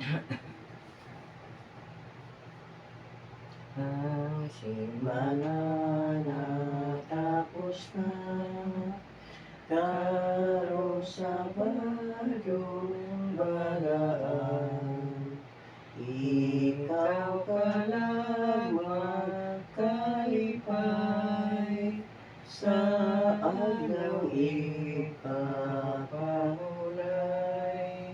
Ang simana natapos na, karon sa bagong balaan. Ikaw ka lang makalipay, sa adlaw ipapahulay.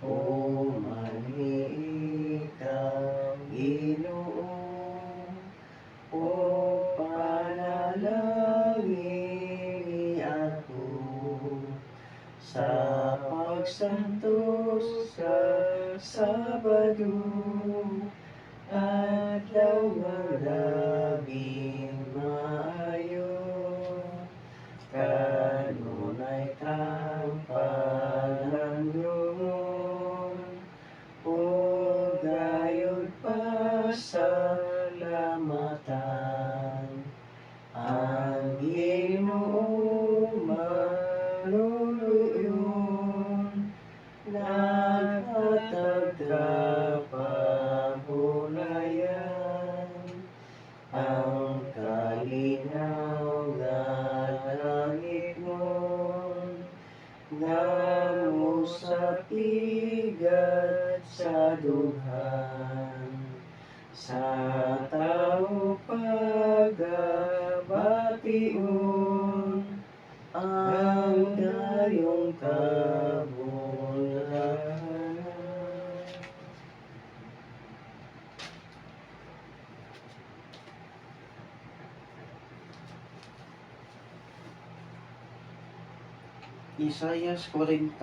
O manhi ikaw Ginoo, o panalangin ako, sa pagsantos sa Sabado, adlaw nga labing maayo. Kanunay kang panangluon, o gayud pasalamatan. Ang Ginoo maluluyon, naghatag kapahulayan. Ang kalinaw nga langit nun, ngamo sa pigat sa dughan. Sa tao pagabation, ang dayong kabulahan. Isayas 40.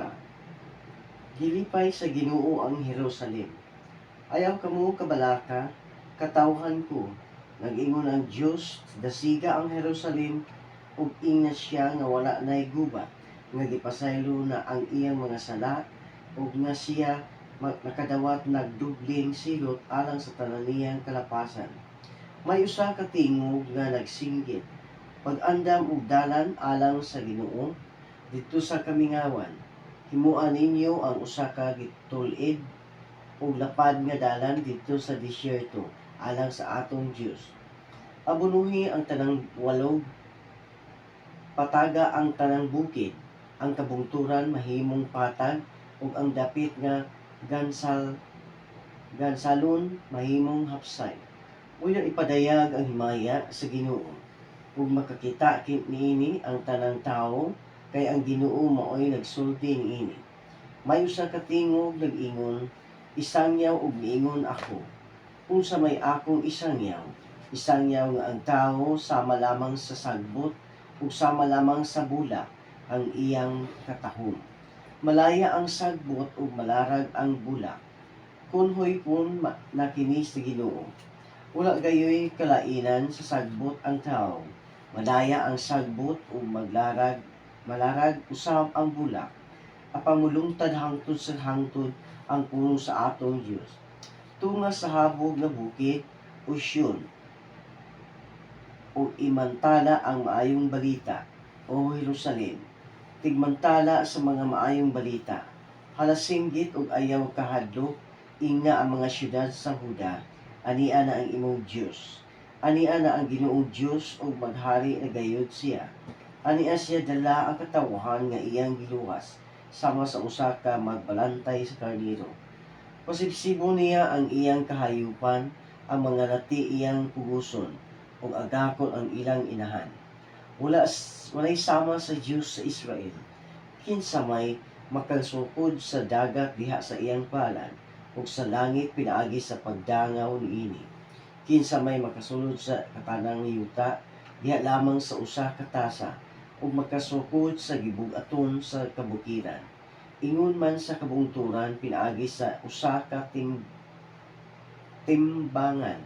Gilipay sa Ginoo ang Jerusalem. Ayaw kamo kabalaka, katawhan ko. Nag-ingon ang Dios, dasiga ang Jerusalem, ug ingna siya nga wala nay gubat, nga gipasaylo na ang iyang mga sala, ug nga siya nakadawat nagdubling silot alang sa tanan niyang kalapasan. May usa ka tingog nga nagsinggit, pag-andam ug dalan alang sa Ginoo, dito sa kamingawan. Himuan ninyo ang usa ka gitulid ug lapad nga dalan dito sa disyerto alang sa atong Dios. Abunuhi ang tanang walog, pataga ang tanang bukid, ang kabungturan mahimong patag, ug ang dapit nga gansalon mahimong hapsay. Uyon ipadayag ang himaya sa Ginoo, ug makakita niini ang tanang tawo, kay ang Ginoo maoy nagsulti niini. May usa ka tingog nag-ingon, isangyaw ug niingon ako. Unsa may akong isangyaw nga ang tawo sama lamang sa sagbot ug sama lamang sa bulak ang iyang katahom. Malaya ang sagbot ug malarag ang bulak. Kunhoy pun na kini sa Ginoo. Wala gayoy kalainan sa sagbot ang tawo. Malaya ang sagbot ug malarag usab ang bulak. Apamulungtad hangtod sa hangtod ang puno sa atong Dios. Tunga sa habog nga bukid o Siyon, o imantala ang maayong balita, o Jerusalem. Tigmantala sa mga maayong balita. Halasinggit ug ayaw kahadlok, inga ang mga syudad sa Huda. Ania na ang imong Dios. Ania na ang Ginoong Dios ug maghari na gayud siya. Ania siya dala ang katawhan nga iyang giluwas, sama sa usa ka magbalantay sa karniro. Pasibsibo niya ang iyang kahayupan, ang mga nati iyang puguson, ug agakon ang ilang inahan. Walay sama sa Diyos sa Israel. Kinsa may makansukod sa dagat diha sa iyang palan, ug sa langit pinaagi sa pagdangaw niini. Kinsa may makasulod sa katanang yuta diha lamang sa usa ka tasa, ug makasukod sa gibug-aton sa kabukiran. Ingon man sa kabungturan pinaagi sa usa ka timbangan.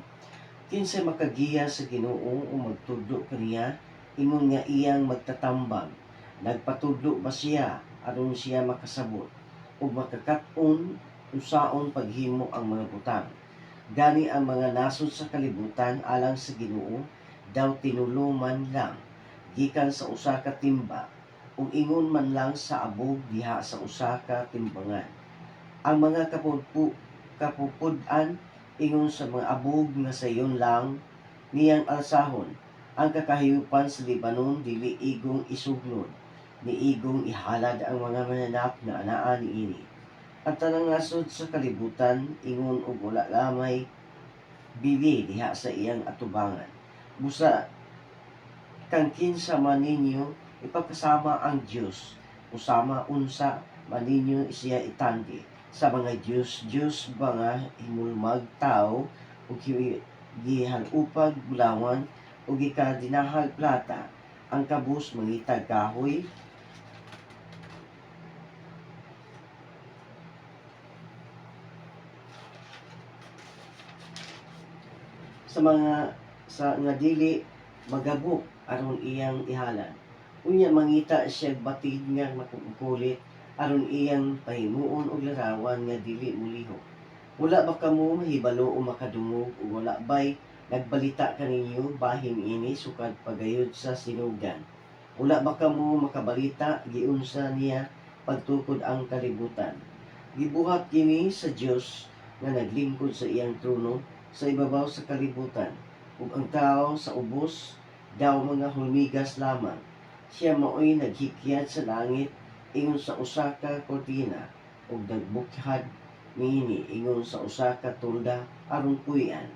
Kinsay makagiya sa Ginoo o magtudlo kaniya, ingon nga iyang magtatambag. Nagpatudlo ba siya aron siya makasabot ug makakaton usaon paghimo ang mga butang. Gani ang mga nasod sa kalibutan alang sa Ginoo daw tinulo man lang gikan sa usa ka timba, ug ingon man lang sa abog diha sa usa ka timbangan. Ang mga kapupud-an ingon sa mga abog nga sayon lang niyang alsahon. Ang kakahiyupan sa Libanon dili igong isuglod, niigong ihalad ang mga mananap na anaa niini. Ang tanang nasod sa kalibutan ingon og wala lamay bili diha sa iyang atubangan. Busa kang kinsa man ninyo ipagkasama ang Dios, usama unsa man ninyo siya itandi sa mga Diyos ba nga himulmag tao ug gihalupag bulawan ug gikadinahal plata, ang kabus mangitag kahoy sa nga dili magabok aron iyang ihalad. Unya mangita siya batid nga makukulit aron iyang pahimuon og larawan nga dili mulihok. Wala ba kamo mahibalo o makadungog o wala bay nagbalita kaninyo bahin ini sukad pagayod sa sinugdan? Wala ba kamo makabalita giunsa niya pagtukod ang kalibutan? Gibuhat kini sa Dios nga naglingkod sa iyang trono sa ibabaw sa kalibutan, ug ang tao sa ubos daw mga hulmigas lamang. Siya maoy naghikyat sa langit ingon sa usa ka kortina ug nagbukhad niini ingon sa usa ka tulda aron puy-an.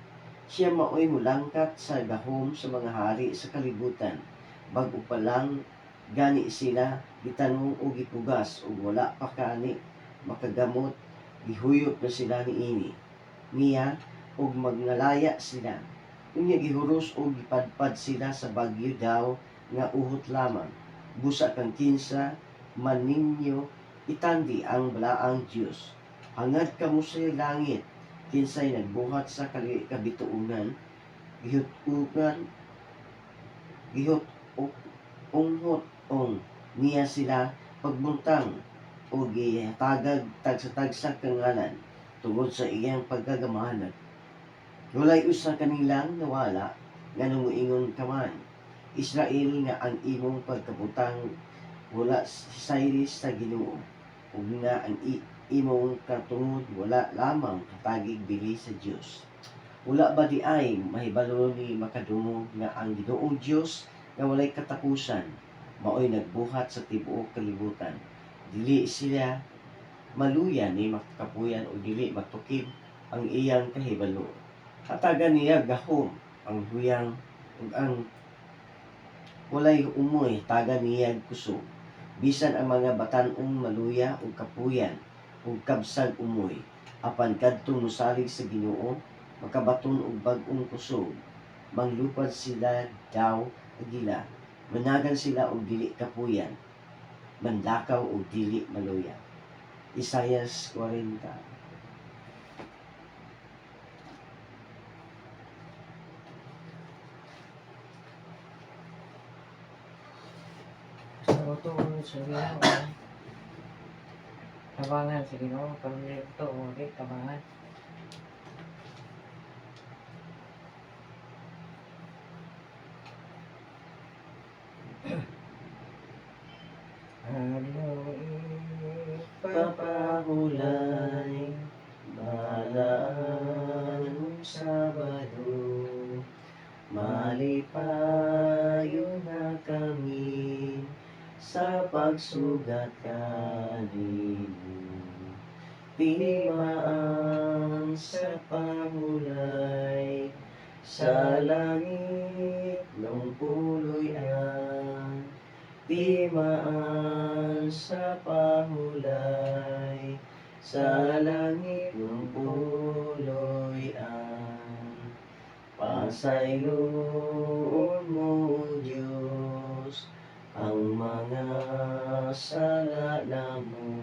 Siya maoy mulangkat sa gahom sa mga hari sa kalibutan. Bag-o pa lang gani sila gitanong o gipugas ug wala pa kani makagamot, gihuyop na sila niini niya ug magnalaya sila. Unya gihuros o gipadpad sila sa bagyo daw nga uhot lamang. Busa kang kinsa man ninyo itandi ang balaang Dios. Hangad kamo sa langit, kinsay nagbuhat sa kabituunan, gihut unghot niya sila pagbuntang o gihatagag tagsa-tagsa kangalan tungod sa iyang pagkagamahanag. Walay usa kanilang nawala nga numuingon kaman, Israel nga ang imong pagkabutang wala sayris sa Ginoo, ug nga ang imong katungod wala lamang katagig bili sa Dios. Wala ba di ay mahibalo ni makadungog nga ang Ginoong Dios nga walay katapusan maoy nagbuhat sa tibuok kalibutan. Dili sila maluya ni makapuyan o dili matukib ang iyang kahibalo. Hatagan niya gahom ang huyang ug ang walay umoy taga niya kusog. Bisan ang mga batan-ong maluya ug kapuyan ug kabsag umoy, apan kadtong mosalig sa Ginoo makabaton og bag-ong kusog. Manglupad sila daw agila, managan sila og dili kapuyan, manlakaw og dili maluya. Isaias 40. Ito sa Ginoo. Tabangan sa Ginoo, karon dito okay, tabangan. Papahulay balaan Sabado, malipayo na kami sa pagsugat kanimo. Timaan sa pahulay sa langit ng puloy-an. Timaan sa pahulay sa langit ng puloy-an. Pasayloon mo, Diyos, ang mga sala namo.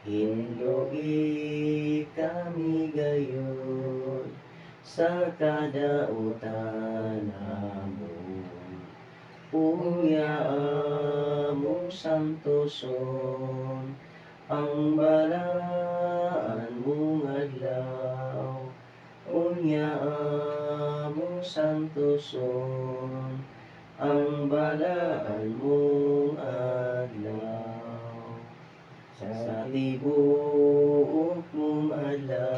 Hinlugi kami gayon sa kadautan namo. Unya among santoson ang balaan mong adlaw. Unya among santoson ang balaan mong adlaw. Sa tibuok mong adlaw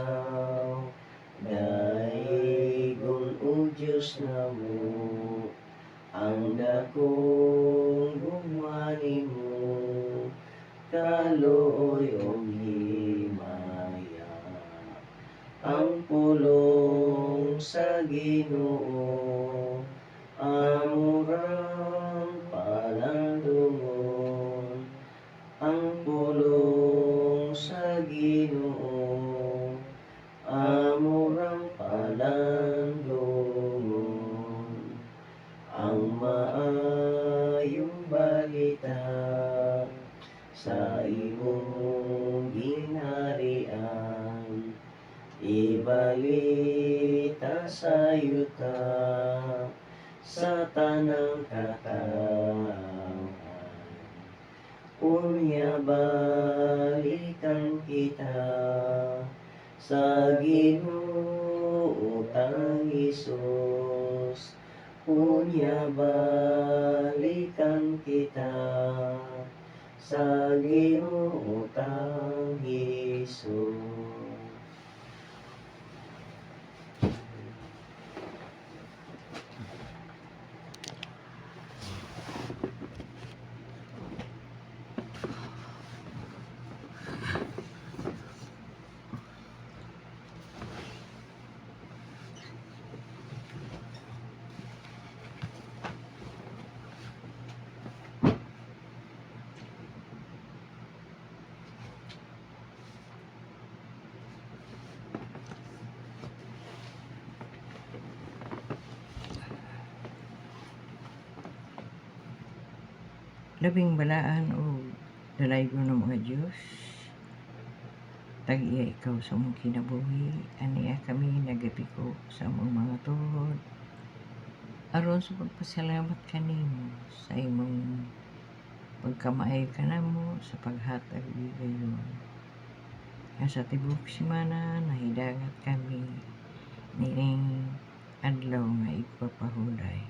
Diyos namo, ang dakong gumani mo, kaluoy o himaya. Ang pulong sa Ginoo, amurang palandungon. Ang pulong sa Ginoo, amurang palandungon. Ang maayong balita sa imong ginharian, ibalita sa yuta sa tanang katawhan. Unya balikan kita sa Ginoo tang Hesus. Unya balikan kita sa Ginoo tang Hesus. Labing balaan o dalaygo ng mga Diyos, tag-iya ikaw sa mong kinabuhi, aniya kami nagapiko sa among mga tuhod, aron sa pagpasalamat kanimo sa imong pagkamaayo kanamo sa paghatag bigayon. Sa tibok semana nahidagat kami niing adlaw nga igpapahulay.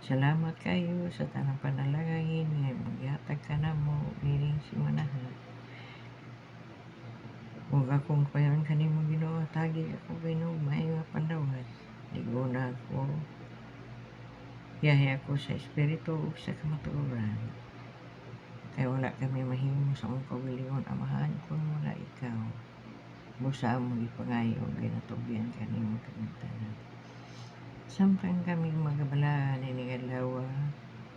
Salamat kayo sa tanang panalangin nga maghatag kanamo nining semanaha. Huwag akong payaran kanimo Ginoo, tagi ako Ginoo, maayo nga pandawat. Liguna ako, yahay ako sa espiritu ug sa kamatuoran. Kaya wala kami mahimo sa among kaugalingon, amahan kung wala ikaw. Busa mo ipangayo ug ginatugyan kanimo kanintanan. Samtang kami magabalaan ni adlaw,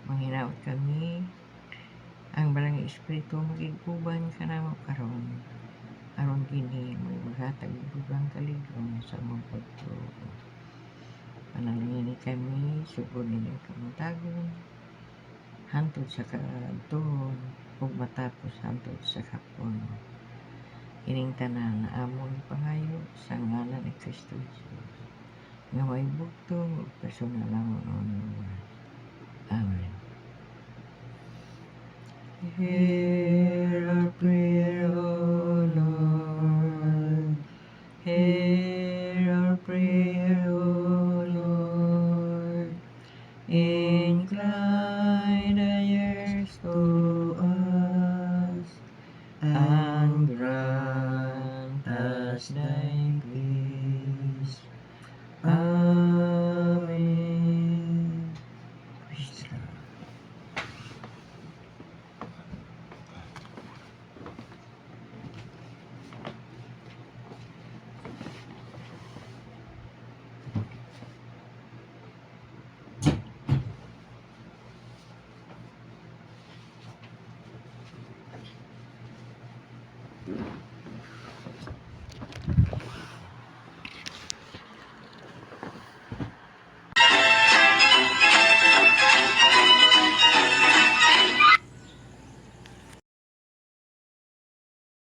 manghinaot kami ang balang espiritu magiguban kanamo karon. Aron kini maghatag dugang kaligong sa among pagtuo. Panalangin kami sugod ninyo kamuntagon, hantod sa kaadtuon ug matapos hantod sa hapon. Kining tanan na among pangayo sa ngalan ni Kristo Jesus, nga may bugtong ug personal namon onuwan. Amen. Hear our prayer.